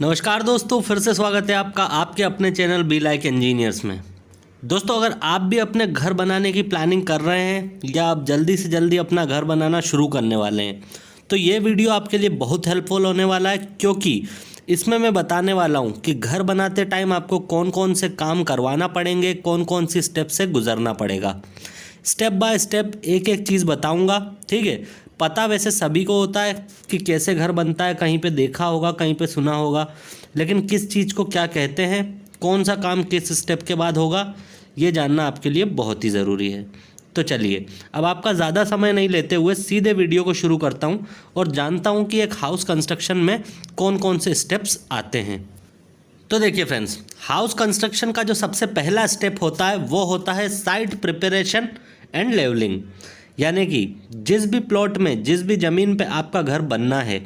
नमस्कार दोस्तों, फिर से स्वागत है आपका आपके अपने चैनल बी लाइक इंजीनियर्स में। दोस्तों, अगर आप भी अपने घर बनाने की प्लानिंग कर रहे हैं या आप जल्दी से जल्दी अपना घर बनाना शुरू करने वाले हैं तो ये वीडियो आपके लिए बहुत हेल्पफुल होने वाला है, क्योंकि इसमें मैं बताने वाला हूँ कि घर बनाते टाइम आपको कौन कौन से काम करवाना पड़ेंगे, कौन कौन सी स्टेप से गुजरना पड़ेगा। स्टेप बाय स्टेप एक एक चीज़ बताऊँगा, ठीक है। पता वैसे सभी को होता है कि कैसे घर बनता है, कहीं पे देखा होगा, कहीं पे सुना होगा, लेकिन किस चीज़ को क्या कहते हैं, कौन सा काम किस स्टेप के बाद होगा, ये जानना आपके लिए बहुत ही ज़रूरी है। तो चलिए, अब आपका ज़्यादा समय नहीं लेते हुए सीधे वीडियो को शुरू करता हूँ और जानता हूँ कि एक हाउस कंस्ट्रक्शन में कौन कौन से स्टेप्स आते हैं। तो देखिए फ्रेंड्स, हाउस कंस्ट्रक्शन का जो सबसे पहला स्टेप होता है वो होता है साइट प्रिपरेशन एंड लेवलिंग। यानी कि जिस भी प्लॉट में, जिस भी ज़मीन पे आपका घर बनना है,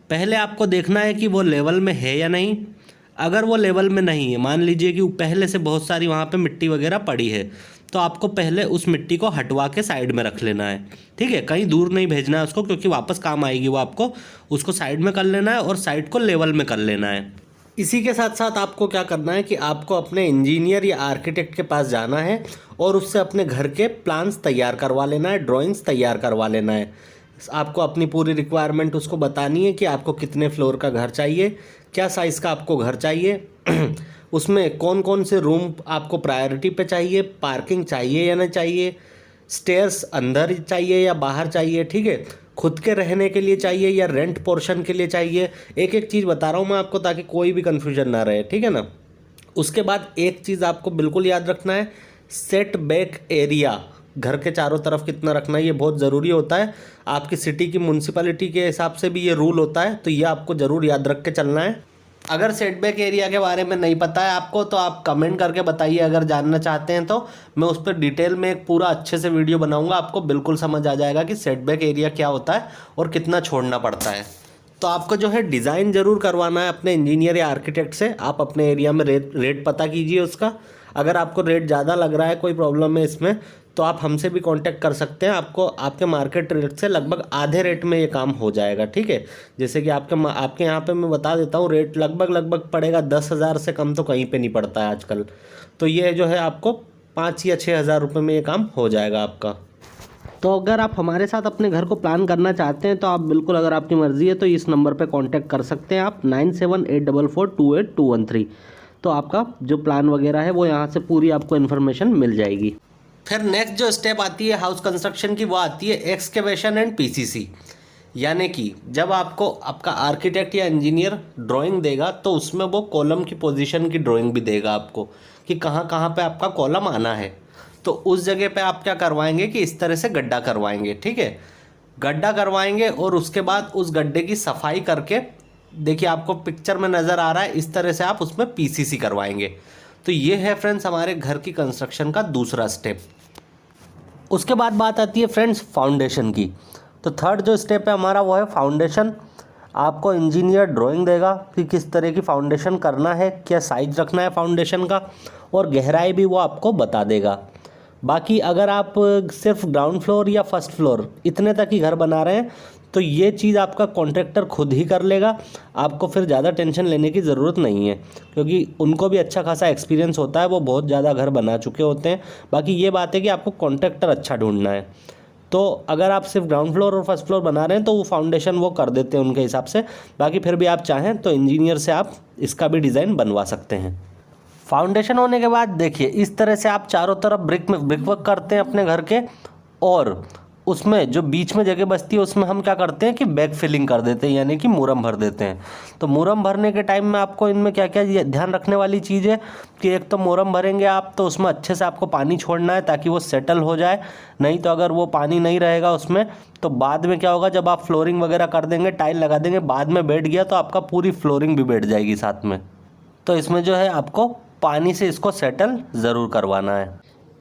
पहले आपको देखना है कि वो लेवल में है या नहीं। अगर वो लेवल में नहीं है, मान लीजिए कि पहले से बहुत सारी वहाँ पे मिट्टी वगैरह पड़ी है, तो आपको पहले उस मिट्टी को हटवा के साइड में रख लेना है, ठीक है। कहीं दूर नहीं भेजना है उसको, क्योंकि वापस काम आएगी वो आपको। उसको साइड में कर लेना है और साइड को लेवल में कर लेना है। इसी के साथ साथ आपको क्या करना है कि आपको अपने इंजीनियर या आर्किटेक्ट के पास जाना है और उससे अपने घर के प्लान्स तैयार करवा लेना है, ड्राइंग्स तैयार करवा लेना है। आपको अपनी पूरी रिक्वायरमेंट उसको बतानी है कि आपको कितने फ्लोर का घर चाहिए, क्या साइज़ का आपको घर चाहिए उसमें कौन कौन से रूम आपको प्रायोरिटी पे चाहिए, पार्किंग चाहिए या नहीं चाहिए, स्टेयर्स अंदर चाहिए या बाहर चाहिए, ठीक है, खुद के रहने के लिए चाहिए या रेंट पोर्शन के लिए चाहिए। एक एक चीज़ बता रहा हूँ मैं आपको ताकि कोई भी कन्फ्यूजन ना रहे, ठीक है ना। उसके बाद एक चीज़ आपको बिल्कुल याद रखना है, सेट बैक एरिया घर के चारों तरफ कितना रखना है, ये बहुत ज़रूरी होता है। आपकी सिटी की म्यूनसिपैलिटी के हिसाब से भी ये रूल होता है, तो ये आपको ज़रूर याद रख के चलना है। अगर सेटबैक एरिया के बारे में नहीं पता है आपको तो आप कमेंट करके बताइए, अगर जानना चाहते हैं तो मैं उस पर डिटेल में एक पूरा अच्छे से वीडियो बनाऊंगा, आपको बिल्कुल समझ आ जाएगा कि सेटबैक एरिया क्या होता है और कितना छोड़ना पड़ता है। तो आपको जो है डिज़ाइन ज़रूर करवाना है अपने इंजीनियर या आर्किटेक्ट से। आप अपने एरिया में रेट पता कीजिए उसका। अगर आपको रेट ज़्यादा लग रहा है, कोई प्रॉब्लम है इसमें, तो आप हमसे भी कांटेक्ट कर सकते हैं। आपको आपके मार्केट रेट से लगभग आधे रेट में ये काम हो जाएगा, ठीक है। जैसे कि आपके यहाँ पे मैं बता देता हूँ, रेट लगभग पड़ेगा 10,000 से कम तो कहीं पे नहीं पड़ता है आजकल। तो ये जो है आपको 5 या 6,000 रुपये में ये काम हो जाएगा आपका। तो अगर आप हमारे साथ अपने घर को प्लान करना चाहते हैं तो आप बिल्कुल, अगर आपकी मर्ज़ी है तो इस नंबर पे कांटेक्ट कर सकते हैं आप 9784428213। तो आपका जो प्लान वगैरह है वो यहाँ से पूरी आपको इन्फॉर्मेशन मिल जाएगी। फिर नेक्स्ट जो स्टेप आती है हाउस कंस्ट्रक्शन की, वो आती है एक्सकेवेशन एंड पीसीसी। यानी कि जब आपको आपका आर्किटेक्ट या इंजीनियर ड्राइंग देगा तो उसमें वो कॉलम की पोजीशन की ड्राइंग भी देगा आपको कि कहाँ कहाँ पे आपका कॉलम आना है। तो उस जगह पे आप क्या करवाएंगे कि इस तरह से गड्ढा करवाएंगे, ठीक है। गड्ढा करवाएंगे और उसके बाद उस गड्ढे की सफाई करके, देखिए आपको पिक्चर में नज़र आ रहा है, इस तरह से आप उसमें पीसीसी करवाएंगे। तो ये है फ्रेंड्स हमारे घर की कंस्ट्रक्शन का दूसरा स्टेप। उसके बाद बात आती है फ्रेंड्स फाउंडेशन की। तो थर्ड जो स्टेप है हमारा वो है फाउंडेशन। आपको इंजीनियर ड्राइंग देगा कि किस तरह की फाउंडेशन करना है, क्या साइज रखना है फाउंडेशन का, और गहराई भी वो आपको बता देगा। बाकी अगर आप सिर्फ ग्राउंड फ्लोर या फर्स्ट फ्लोर इतने तक ही घर बना रहे हैं तो ये चीज़ आपका कॉन्ट्रैक्टर खुद ही कर लेगा। आपको फिर ज़्यादा टेंशन लेने की ज़रूरत नहीं है, क्योंकि उनको भी अच्छा खासा एक्सपीरियंस होता है, वो बहुत ज़्यादा घर बना चुके होते हैं। बाकी ये बात है कि आपको कॉन्ट्रैक्टर अच्छा ढूंढना है। तो अगर आप सिर्फ ग्राउंड फ्लोर और फर्स्ट फ्लोर बना रहे हैं तो वो फाउंडेशन वो कर देते हैं उनके हिसाब से। बाकी फिर भी आप चाहें तो इंजीनियर से आप इसका भी डिज़ाइन बनवा सकते हैं। फाउंडेशन होने के बाद देखिए इस तरह से आप चारों तरफ ब्रिक वर्क करते हैं अपने घर के, और उसमें जो बीच में जगह बचती है उसमें हम क्या करते हैं कि बैक फिलिंग कर देते हैं, यानी कि मुरम भर देते हैं। तो मुरम भरने के टाइम में आपको इनमें क्या क्या ध्यान रखने वाली चीज़ है कि एक तो मुरम भरेंगे आप तो उसमें अच्छे से आपको पानी छोड़ना है ताकि वो सेटल हो जाए। नहीं तो अगर वो पानी नहीं रहेगा उसमें तो बाद में क्या होगा, जब आप फ्लोरिंग वगैरह कर देंगे, टाइल लगा देंगे, बाद में बैठ गया तो आपका पूरी फ्लोरिंग भी बैठ जाएगी साथ में। तो इसमें जो है आपको पानी से इसको सेटल ज़रूर करवाना है।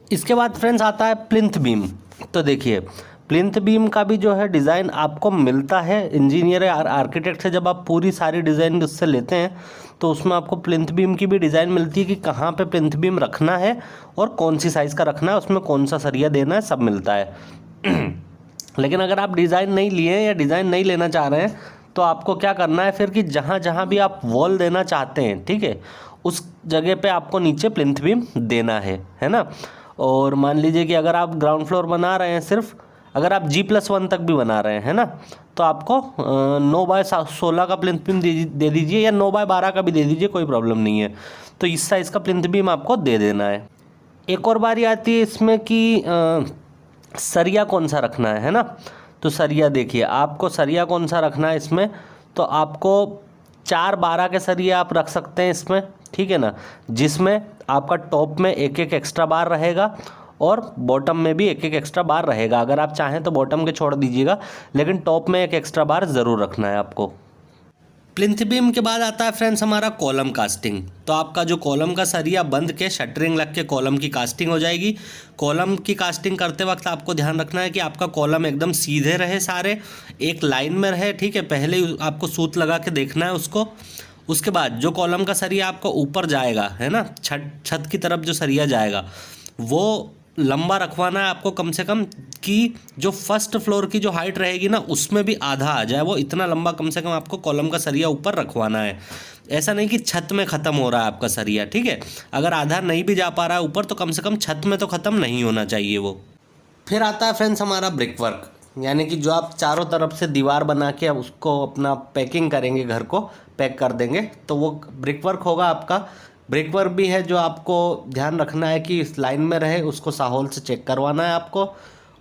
इसके बाद फ्रेंड्स आता है प्लिंथ बीम। तो देखिए प्लिंथ बीम का भी जो है डिज़ाइन आपको मिलता है इंजीनियर या आर्किटेक्ट से। जब आप पूरी सारी डिज़ाइन उससे लेते हैं तो उसमें आपको प्लिंथ बीम की भी डिज़ाइन मिलती है कि कहाँ पे प्लिंथ बीम रखना है और कौन सी साइज़ का रखना है, उसमें कौन सा सरिया देना है, सब मिलता है। लेकिन अगर आप डिज़ाइन नहीं लिए हैं या डिज़ाइन नहीं लेना चाह रहे हैं तो आपको क्या करना है फिर कि जहाँ जहाँ भी आप वॉल देना चाहते हैं, ठीक है, उस जगह पे आपको नीचे प्लिंथ बीम देना है ना। और मान लीजिए कि अगर आप ग्राउंड फ्लोर बना रहे हैं, सिर्फ अगर आप G+1 तक भी बना रहे हैं ना, तो आपको 9x16 का प्लिंथ बीम दे दीजिए, या 9x12 का भी दे दीजिए, कोई प्रॉब्लम नहीं है। तो इस साइज़ का प्लिंथ बीम आपको दे देना है। एक और बारी आती है इसमें कि सरिया कौन सा रखना है ना। तो सरिया देखिए, आपको सरिया कौन सा रखना है इसमें, तो आपको 4-12 के सरिया आप रख सकते हैं इसमें, ठीक है ना, जिसमें आपका टॉप में एक एक एक्स्ट्रा बार रहेगा और बॉटम में भी एक एक एक्स्ट्रा बार रहेगा। अगर आप चाहें तो बॉटम के छोड़ दीजिएगा, लेकिन टॉप में एक एक्स्ट्रा बार ज़रूर रखना है आपको। प्लिंथ बीम के बाद आता है फ्रेंड्स हमारा कॉलम कास्टिंग। तो आपका जो कॉलम का सरिया बंद के शटरिंग लग के कॉलम की कास्टिंग हो जाएगी। कॉलम की कास्टिंग करते वक्त आपको ध्यान रखना है कि आपका कॉलम एकदम सीधे रहे, सारे एक लाइन में रहे, ठीक है। पहले ही आपको सूत लगा के देखना है उसको। उसके बाद जो कॉलम का सरिया आपका ऊपर जाएगा, है ना, छत की तरफ जो सरिया जाएगा वो लंबा रखवाना है आपको, कम से कम कि जो फर्स्ट फ्लोर की जो हाइट रहेगी ना उसमें भी आधा आ जाए, वो इतना लंबा कम से कम आपको कॉलम का सरिया ऊपर रखवाना है। ऐसा नहीं कि छत में ख़त्म हो रहा है आपका सरिया, ठीक है। अगर आधा नहीं भी जा पा रहा है ऊपर, तो कम से कम छत में तो ख़त्म नहीं होना चाहिए वो। फिर आता है फ्रेंड्स हमारा ब्रिक वर्क, यानी कि जो आप चारों तरफ से दीवार बना के उसको अपना पैकिंग करेंगे, घर को पैक कर देंगे, तो वो ब्रिक वर्क होगा आपका। ब्रिक वर्क भी है जो आपको ध्यान रखना है कि इस लाइन में रहे, उसको साहोल से चेक करवाना है आपको।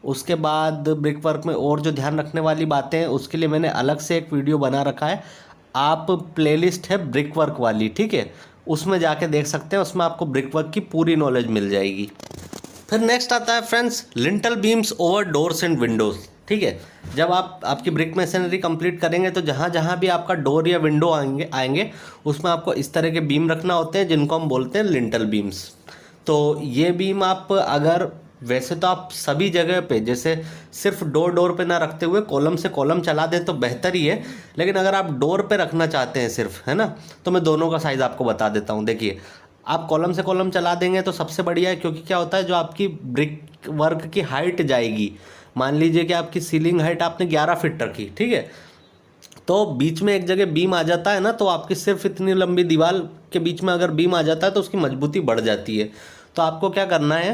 उसके बाद ब्रिक वर्क में और जो ध्यान रखने वाली बातें हैं उसके लिए मैंने अलग से एक वीडियो बना रखा है, आप प्लेलिस्ट है ब्रिक वर्क वाली, ठीक है, उसमें जाके देख सकते हैं, उसमें आपको ब्रिक वर्क की पूरी नॉलेज मिल जाएगी। फिर नेक्स्ट आता है friends lintel beams over doors and Windows, ठीक है। जब आप आपकी ब्रिक मशीनरी कंप्लीट करेंगे तो जहाँ जहाँ भी आपका डोर या विंडो आएंगे उसमें आपको इस तरह के बीम रखना होते हैं, जिनको हम बोलते हैं लिंटल बीम्स। तो ये बीम आप अगर वैसे तो आप सभी जगह पे, जैसे सिर्फ डोर पे ना रखते हुए कॉलम से कॉलम चला दें तो बेहतर ही है, लेकिन अगर आप डोर पे रखना चाहते हैं सिर्फ, है ना, तो मैं दोनों का साइज़ आपको बता देता हूँ। देखिए, आप कॉलम से कॉलम चला देंगे तो सबसे बढ़िया है, क्योंकि क्या होता है, जो आपकी ब्रिक वर्क की हाइट जाएगी, मान लीजिए कि आपकी सीलिंग हाइट आपने 11 फीट रखी, ठीक है, तो बीच में एक जगह बीम आ जाता है ना, तो आपकी सिर्फ इतनी लंबी दीवार के बीच में अगर बीम आ जाता है तो उसकी मजबूती बढ़ जाती है। तो आपको क्या करना है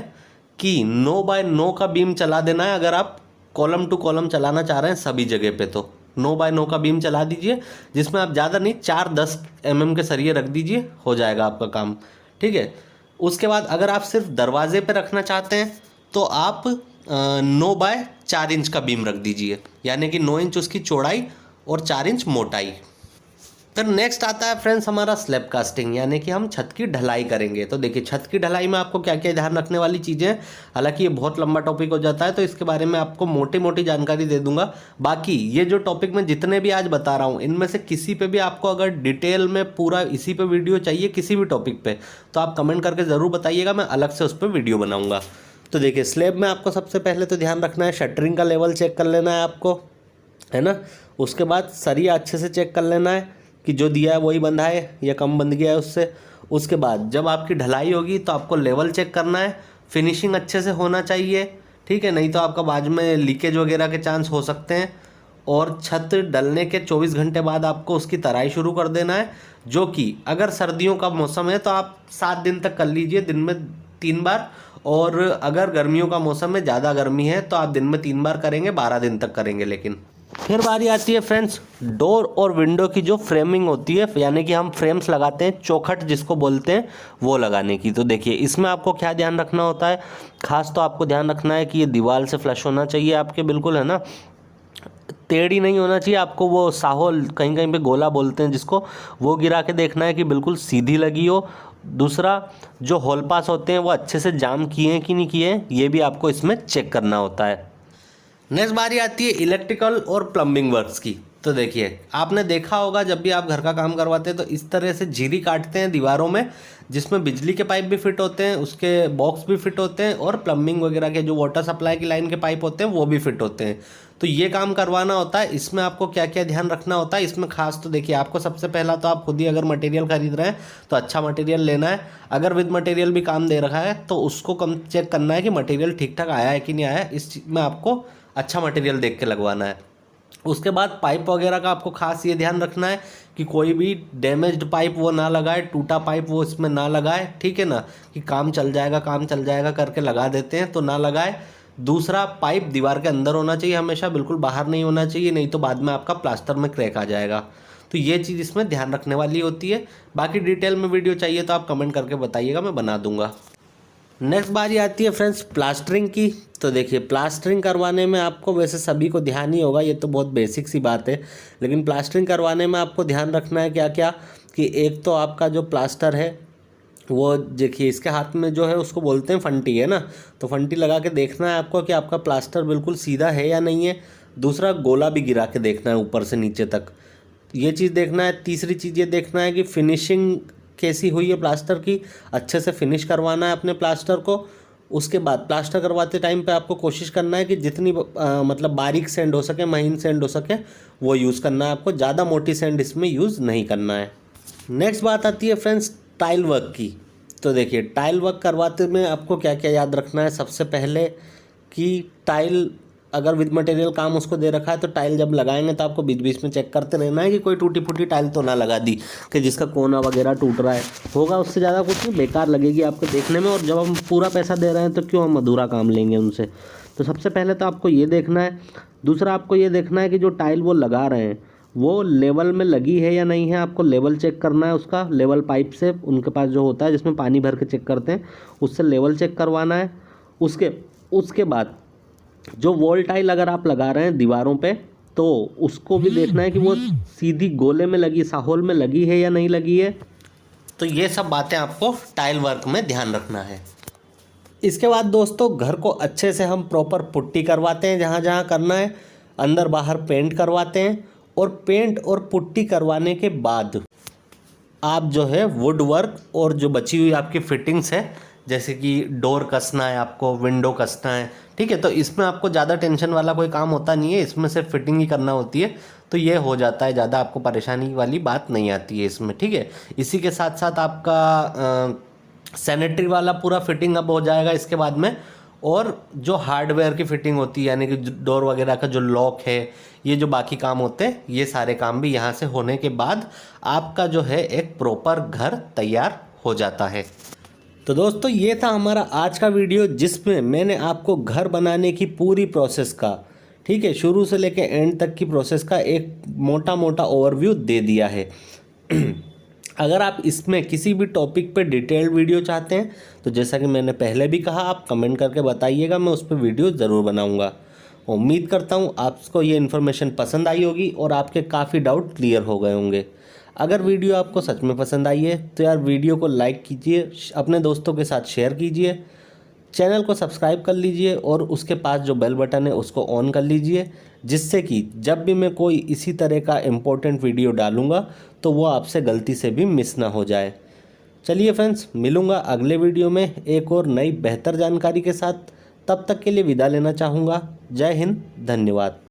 कि 9x9 का बीम चला देना है। अगर आप कॉलम टू कॉलम चलाना चाह रहे हैं सभी जगह पे, तो 9x9 का बीम चला दीजिए, जिसमें आप ज़्यादा नहीं 4-10 mm के सरिये रख दीजिए, हो जाएगा आपका काम, ठीक है। उसके बाद अगर आप सिर्फ दरवाजे पे रखना चाहते हैं तो आप 9x4 इंच का बीम रख दीजिए, यानी कि 9 इंच उसकी चौड़ाई और 4 इंच मोटाई। फिर नेक्स्ट आता है फ्रेंड्स हमारा स्लैब कास्टिंग, यानी कि हम छत की ढलाई करेंगे। तो देखिए, छत की ढलाई में आपको क्या क्या ध्यान रखने वाली चीज़ें हैं, हालांकि ये बहुत लंबा टॉपिक हो जाता है, तो इसके बारे में आपको मोटी मोटी जानकारी दे दूंगा। बाकी ये जो टॉपिक मैं जितने भी आज बता रहा हूँ, इनमें से किसी पे भी आपको अगर डिटेल में पूरा इसी पे वीडियो चाहिए किसी भी टॉपिक पे, तो आप कमेंट करके ज़रूर बताइएगा, मैं अलग से उस पर वीडियो बनाऊँगा। तो देखिए, स्लैब में आपको सबसे पहले तो ध्यान रखना है, शटरिंग का लेवल चेक कर लेना है आपको, है ना। उसके बाद सरिया अच्छे से चेक कर लेना है कि जो दिया है वही बंधा है या कम बंध गया है उससे। उसके बाद जब आपकी ढलाई होगी तो आपको लेवल चेक करना है, फिनिशिंग अच्छे से होना चाहिए, ठीक है, नहीं तो आपका बाद में लीकेज वगैरह के चांस हो सकते हैं। और छत डलने के 24 घंटे बाद आपको उसकी तराई शुरू कर देना है, जो कि अगर सर्दियों का मौसम है तो आप 7 दिन तक कर लीजिए, दिन में 3 बार। और अगर गर्मियों का मौसम है, ज़्यादा गर्मी है, तो आप दिन में 3 बार करेंगे, 12 दिन तक करेंगे। लेकिन फिर बारी आती है फ्रेंड्स डोर और विंडो की जो फ्रेमिंग होती है, यानी कि हम फ्रेम्स लगाते हैं, चौखट जिसको बोलते हैं, वो लगाने की। तो देखिए, इसमें आपको क्या ध्यान रखना होता है, खास तो आपको ध्यान रखना है कि ये दीवार से फ्लश होना चाहिए आपके, बिल्कुल, है ना, टेढ़ी नहीं होना चाहिए आपको। वो साहोल कहीं कहीं पे गोला बोलते हैं जिसको, वो गिरा के देखना है कि बिल्कुल सीधी लगी हो। दूसरा, जो होल पास होते हैं वो अच्छे से जाम किए हैं कि नहीं किए हैं, ये भी आपको इसमें चेक करना होता है। नेक्स्ट बारी आती है इलेक्ट्रिकल और प्लम्बिंग वर्क्स की। तो देखिए, आपने देखा होगा जब भी आप घर का काम करवाते हैं तो इस तरह से झिरी काटते हैं दीवारों में, जिसमें बिजली के पाइप भी फिट होते हैं, उसके बॉक्स भी फिट होते हैं, और प्लम्बिंग वगैरह के जो वाटर सप्लाई की लाइन के पाइप होते हैं वो भी फिट होते हैं। तो ये काम करवाना होता है। इसमें आपको क्या क्या ध्यान रखना होता है, इसमें खास तो देखिए, आपको सबसे पहला तो आप खुद ही अगर मटेरियल खरीद रहे हैं तो अच्छा मटेरियल लेना है। अगर विद मटेरियल भी काम दे रखा है तो उसको कम चेक करना है कि मटेरियल ठीक ठाक आया है कि नहीं आया है, इस चीज़ में आपको अच्छा मटेरियल देख के लगवाना है। उसके बाद पाइप वगैरह का आपको खास ये ध्यान रखना है कि कोई भी डैमेज्ड पाइप वो ना लगाए, टूटा पाइप वो इसमें ना लगाए, ठीक है ना, कि काम चल जाएगा करके लगा देते हैं तो ना लगाए। दूसरा, पाइप दीवार के अंदर होना चाहिए हमेशा, बिल्कुल बाहर नहीं होना चाहिए, नहीं तो बाद में आपका प्लास्टर में क्रैक आ जाएगा। तो ये चीज़ इसमें ध्यान रखने वाली होती है। बाकी डिटेल में वीडियो चाहिए तो आप कमेंट करके बताइएगा, मैं बना दूंगा। नेक्स्ट बारी आती है फ्रेंड्स प्लास्टरिंग की। तो देखिए, प्लास्टरिंग करवाने में आपको वैसे सभी को ध्यान ही होगा, ये तो बहुत बेसिक सी बात है, लेकिन प्लास्टरिंग करवाने में आपको ध्यान रखना है क्या क्या, कि एक तो आपका जो प्लास्टर है वो देखिए, इसके हाथ में जो है उसको बोलते हैं फंटी, है ना, तो फंटी लगा के देखना है आपको कि आपका प्लास्टर बिल्कुल सीधा है या नहीं है। दूसरा, गोला भी गिरा के देखना है ऊपर से नीचे तक, ये चीज़ देखना है। तीसरी चीज़ ये देखना है कि फिनिशिंग कैसी हुई है प्लास्टर की, अच्छे से फिनिश करवाना है अपने प्लास्टर को। उसके बाद प्लास्टर करवाते टाइम पे आपको कोशिश करना है कि जितनी मतलब बारीक सेंड हो सके, महीन सेंड हो सके, वो यूज़ करना है आपको, ज़्यादा मोटी सेंड इसमें यूज़ नहीं करना है। नेक्स्ट बात आती है फ्रेंड्स टाइल वर्क की। तो देखिए, टाइल वर्क करवाते में आपको क्या क्या याद रखना है। सबसे पहले कि टाइल अगर विद मटेरियल काम उसको दे रखा है तो टाइल जब लगाएंगे तो आपको बीच बीच में चेक करते रहना है कि कोई टूटी फूटी टाइल तो ना लगा दी, कि जिसका कोना वगैरह टूट रहा है, होगा उससे ज़्यादा कुछ नहीं, बेकार लगेगी आपको देखने में, और जब हम पूरा पैसा दे रहे हैं तो क्यों हम अधूरा काम लेंगे उनसे। तो सबसे पहले तो आपको ये देखना है। दूसरा, आपको ये देखना है कि जो टाइल वो लगा रहे हैं वो लेवल में लगी है या नहीं है, आपको लेवल चेक करना है उसका, लेवल पाइप से उनके पास जो होता है जिसमें पानी भर के चेक करते हैं, उससे लेवल चेक करवाना है। उसके बाद जो वॉल टाइल अगर आप लगा रहे हैं दीवारों पे, तो उसको भी देखना है कि वो सीधी गोले में लगी, साहोल में लगी है या नहीं लगी है। तो ये सब बातें आपको टाइल वर्क में ध्यान रखना है। इसके बाद दोस्तों, घर को अच्छे से हम प्रॉपर पुट्टी करवाते हैं जहाँ जहाँ करना है, अंदर बाहर पेंट करवाते हैं, और पेंट और पुट्टी करवाने के बाद आप जो है वुड वर्क और जो बची हुई आपकी फिटिंग्स है, जैसे कि डोर कसना है आपको, विंडो कसना है, ठीक है, तो इसमें आपको ज़्यादा टेंशन वाला कोई काम होता नहीं है, इसमें सिर्फ फिटिंग ही करना होती है, तो ये हो जाता है, ज़्यादा आपको परेशानी वाली बात नहीं आती है इसमें, ठीक है। इसी के साथ साथ आपका सैनिटरी वाला पूरा फिटिंग अब हो जाएगा इसके बाद में, और जो हार्डवेयर की फिटिंग होती है, यानी कि डोर वगैरह का जो लॉक है, ये जो बाकी काम होते हैं, ये सारे काम भी यहाँ से होने के बाद आपका जो है एक प्रॉपर घर तैयार हो जाता है। तो दोस्तों, ये था हमारा आज का वीडियो, जिसमें मैंने आपको घर बनाने की पूरी प्रोसेस का, ठीक है, शुरू से लेकर एंड तक की प्रोसेस का एक मोटा मोटा ओवरव्यू दे दिया है। अगर आप इसमें किसी भी टॉपिक पे डिटेल्ड वीडियो चाहते हैं तो जैसा कि मैंने पहले भी कहा, आप कमेंट करके बताइएगा, मैं उस पर वीडियो ज़रूर बनाऊंगा। उम्मीद करता हूँ आपको ये इन्फॉर्मेशन पसंद आई होगी और आपके काफ़ी डाउट क्लियर हो गए होंगे। अगर वीडियो आपको सच में पसंद आई है तो यार वीडियो को लाइक कीजिए, अपने दोस्तों के साथ शेयर कीजिए, चैनल को सब्सक्राइब कर लीजिए और उसके पास जो बेल बटन है उसको ऑन कर लीजिए, जिससे कि जब भी मैं कोई इसी तरह का इम्पोर्टेंट वीडियो डालूंगा तो वो आपसे गलती से भी मिस ना हो जाए। चलिए फ्रेंड्स, मिलूंगा अगले वीडियो में एक और नई बेहतर जानकारी के साथ। तब तक के लिए विदा लेना चाहूँगा। जय हिंद, धन्यवाद।